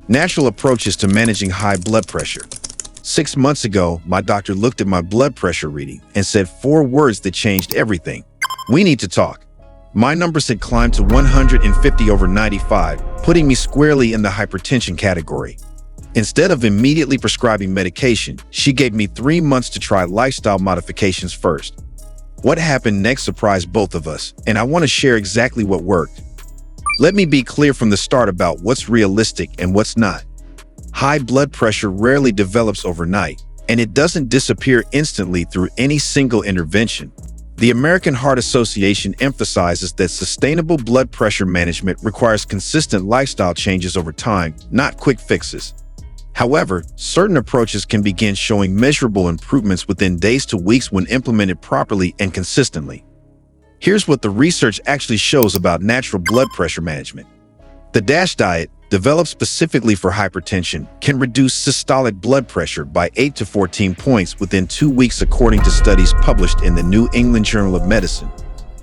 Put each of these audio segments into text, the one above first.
Natural approaches to managing high blood pressure. 6 months ago, my doctor looked at my blood pressure reading and said 4 words that changed everything. We need to talk. My numbers had climbed to 150/95, putting me squarely in the hypertension category. Instead of immediately prescribing medication, she gave me 3 months to try lifestyle modifications first. What happened next surprised both of us, and I want to share exactly what worked. Let me be clear from the start about what's realistic and what's not. High blood pressure rarely develops overnight, and it doesn't disappear instantly through any single intervention. The American Heart Association emphasizes that sustainable blood pressure management requires consistent lifestyle changes over time, not quick fixes. However, certain approaches can begin showing measurable improvements within days to weeks when implemented properly and consistently. Here's what the research actually shows about natural blood pressure management. The DASH diet, developed specifically for hypertension, can reduce systolic blood pressure by 8 to 14 points within 2 weeks according to studies published in the New England Journal of Medicine.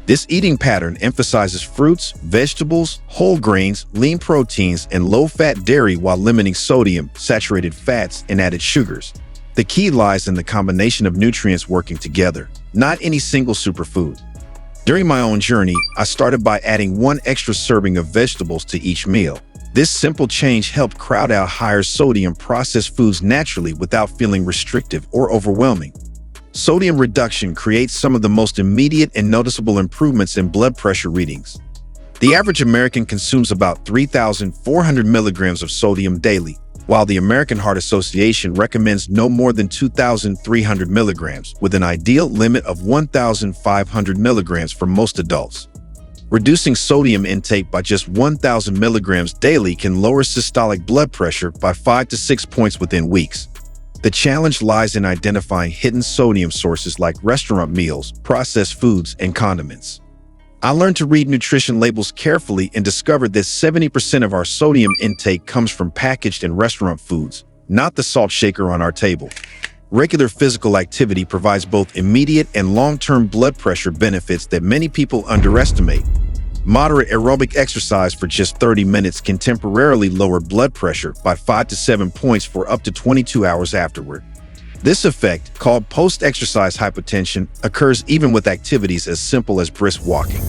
This eating pattern emphasizes fruits, vegetables, whole grains, lean proteins, and low-fat dairy while limiting sodium, saturated fats, and added sugars. The key lies in the combination of nutrients working together, not any single superfood. During my own journey, I started by adding 1 extra serving of vegetables to each meal. This simple change helped crowd out higher sodium processed foods naturally without feeling restrictive or overwhelming. Sodium reduction creates some of the most immediate and noticeable improvements in blood pressure readings. The average American consumes about 3,400 milligrams of sodium daily, while the American Heart Association recommends no more than 2,300 milligrams, with an ideal limit of 1,500 milligrams for most adults. Reducing sodium intake by just 1,000 milligrams daily can lower systolic blood pressure by 5 to 6 points within weeks. The challenge lies in identifying hidden sodium sources like restaurant meals, processed foods, and condiments. I learned to read nutrition labels carefully and discovered that 70% of our sodium intake comes from packaged and restaurant foods, not the salt shaker on our table. Regular physical activity provides both immediate and long-term blood pressure benefits that many people underestimate. Moderate aerobic exercise for just 30 minutes can temporarily lower blood pressure by 5 to 7 points for up to 22 hours afterward. This effect, called post-exercise hypotension, occurs even with activities as simple as brisk walking.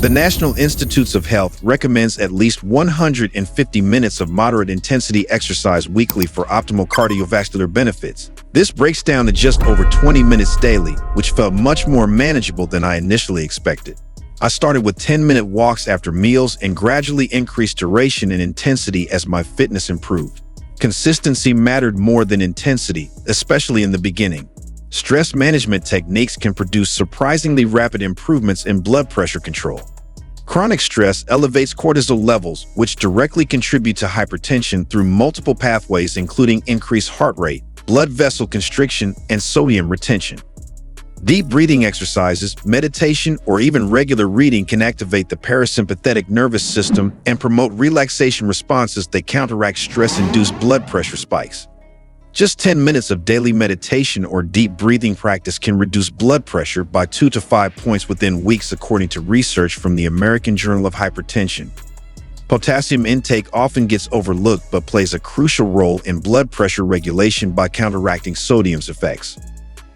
The National Institutes of Health recommends at least 150 minutes of moderate intensity exercise weekly for optimal cardiovascular benefits. This breaks down to just over 20 minutes daily, which felt much more manageable than I initially expected. I started with 10-minute walks after meals and gradually increased duration and intensity as my fitness improved. Consistency mattered more than intensity, especially in the beginning. Stress management techniques can produce surprisingly rapid improvements in blood pressure control. Chronic stress elevates cortisol levels, which directly contribute to hypertension through multiple pathways including increased heart rate, blood vessel constriction, and sodium retention. Deep breathing exercises, meditation, or even regular reading can activate the parasympathetic nervous system and promote relaxation responses that counteract stress-induced blood pressure spikes. Just 10 minutes of daily meditation or deep breathing practice can reduce blood pressure by 2 to 5 points within weeks, according to research from the American Journal of Hypertension. Potassium intake often gets overlooked but plays a crucial role in blood pressure regulation by counteracting sodium's effects.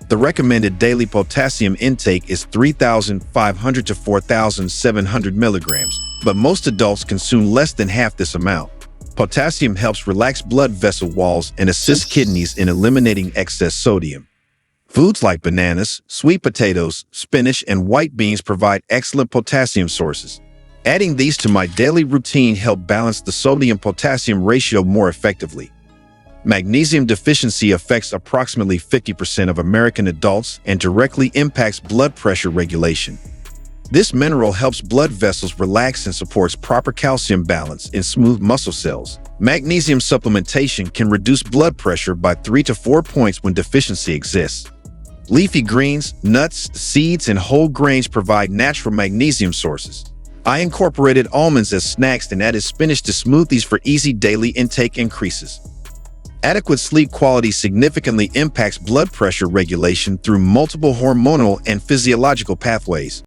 The recommended daily potassium intake is 3,500 to 4,700 milligrams, but most adults consume less than half this amount. Potassium helps relax blood vessel walls and assists kidneys in eliminating excess sodium. Foods like bananas, sweet potatoes, spinach, and white beans provide excellent potassium sources. Adding these to my daily routine helps balance the sodium-potassium ratio more effectively. Magnesium deficiency affects approximately 50% of American adults and directly impacts blood pressure regulation. This mineral helps blood vessels relax and supports proper calcium balance in smooth muscle cells. Magnesium supplementation can reduce blood pressure by 3 to 4 points when deficiency exists. Leafy greens, nuts, seeds, and whole grains provide natural magnesium sources. I incorporated almonds as snacks and added spinach to smoothies for easy daily intake increases. Adequate sleep quality significantly impacts blood pressure regulation through multiple hormonal and physiological pathways.